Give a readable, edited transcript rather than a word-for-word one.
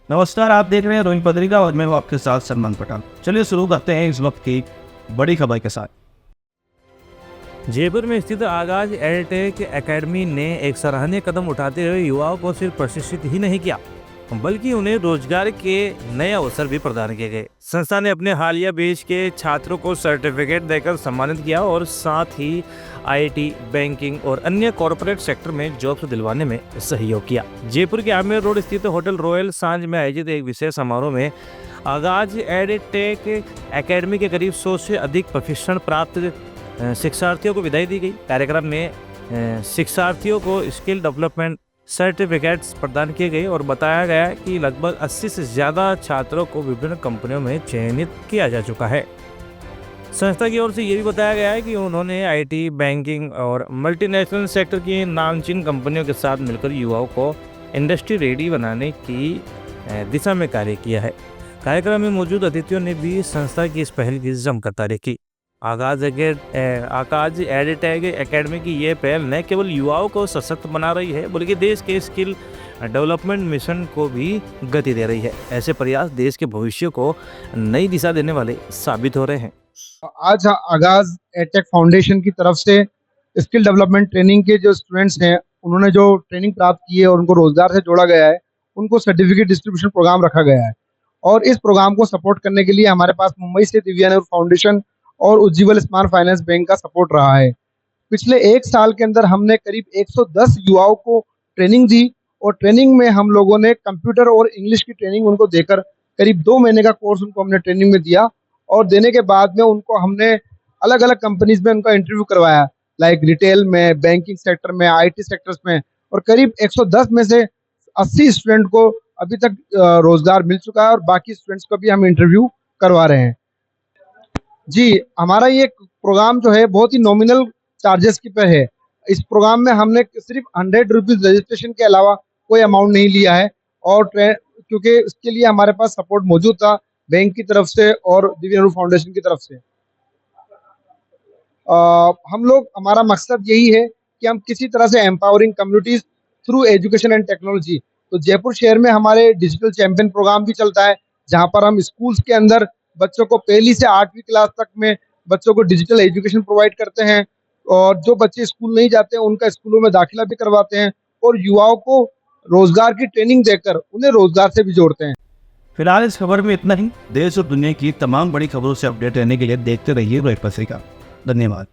नमस्कार, आप देख रहे हैं रोहित पत्रिका और मैं हूं आपके साथ सलमान पठान। चलिए शुरू करते हैं इस वक्त की बड़ी खबर के साथ। जयपुर में स्थित आगाज एडटेक एकेडमी ने एक सराहनीय कदम उठाते हुए युवाओं को सिर्फ प्रशिक्षित ही नहीं किया बल्कि उन्हें रोजगार के नए अवसर भी प्रदान किए गए। संस्था ने अपने हालिया बैच के छात्रों को सर्टिफिकेट देकर सम्मानित किया और साथ ही आईटी, बैंकिंग और अन्य कॉरपोरेट सेक्टर में जॉब्स दिलवाने में सहयोग किया। जयपुर के आमेर रोड स्थित होटल रॉयल सांझ में आयोजित एक विशेष समारोह में आगाज एडटेक एकेडमी के करीब 100 से अधिक प्रशिक्षण प्राप्त शिक्षार्थियों को विदाई दी गई। कार्यक्रम में शिक्षार्थियों को स्किल डेवलपमेंट सर्टिफिकेट्स प्रदान किए गए और बताया गया कि लगभग 80 से ज़्यादा छात्रों को विभिन्न कंपनियों में चयनित किया जा चुका है। संस्था की ओर से ये भी बताया गया है कि उन्होंने आईटी, बैंकिंग और मल्टीनेशनल सेक्टर की नामचीन कंपनियों के साथ मिलकर युवाओं को इंडस्ट्री रेडी बनाने की दिशा में कार्य किया है। कार्यक्रम में मौजूद अतिथियों ने भी संस्था की इस पहल की जमकर तारीफ की। आगाज एडटेक एकेडमी की ये पहल न केवल युवाओं को सशक्त बना रही है बल्कि देश के स्किल डेवलपमेंट मिशन को भी गति दे रही है। ऐसे प्रयास देश के भविष्य को नई दिशा देने वाले साबित हो रहे हैं। आज आगाज एडटेक फाउंडेशन की तरफ से स्किल डेवलपमेंट ट्रेनिंग के जो स्टूडेंट्स हैं उन्होंने जो ट्रेनिंग प्राप्त की है और उनको रोजगार से जोड़ा गया है, उनको सर्टिफिकेट डिस्ट्रीब्यूशन प्रोग्राम रखा गया है। और इस प्रोग्राम को सपोर्ट करने के लिए हमारे पास मुंबई से दिव्या नेहरू फाउंडेशन और उज्जीवल स्मार्ट फाइनेंस बैंक का सपोर्ट रहा है। पिछले 1 साल के अंदर हमने करीब 110 युवाओं को ट्रेनिंग दी और ट्रेनिंग में हम लोगों ने कंप्यूटर और इंग्लिश की ट्रेनिंग उनको देकर करीब 2 महीने का कोर्स उनको हमने ट्रेनिंग में दिया और देने के बाद में उनको हमने अलग अलग कंपनीज में उनका इंटरव्यू करवाया, लाइक रिटेल में, बैंकिंग सेक्टर में, आईटी सेक्टर्स में, और करीब 110 में से 80 स्टूडेंट को अभी तक रोजगार मिल चुका है और बाकी स्टूडेंट्स को भी हम इंटरव्यू करवा रहे हैं। जी, हमारा ये प्रोग्राम जो है बहुत ही नॉमिनल चार्जेस की पर है। इस प्रोग्राम में हमने सिर्फ 100 रुपीज रजिस्ट्रेशन के अलावा कोई अमाउंट नहीं लिया है और क्योंकि इसके लिए हमारे पास सपोर्ट मौजूद था बैंक की तरफ से और दिव्या नेहरू फाउंडेशन की तरफ से। हमारा मकसद यही है कि हम किसी तरह से empowering communities through education and technology. तो जयपुर शहर में हमारे डिजिटल चैंपियन प्रोग्राम भी चलता है, जहां पर हम स्कूल्स के अंदर बच्चों को पहली से 8वीं क्लास तक में बच्चों को डिजिटल एजुकेशन प्रोवाइड करते हैं और जो बच्चे स्कूल नहीं जाते हैं उनका स्कूलों में दाखिला भी करवाते हैं और युवाओं को रोजगार की ट्रेनिंग देकर उन्हें रोजगार से भी जोड़ते हैं। फिलहाल इस खबर में इतना ही। देश और दुनिया की तमाम बड़ी खबरों से अपडेट रहने के लिए देखते रहिए रोहित पत्रिका। धन्यवाद।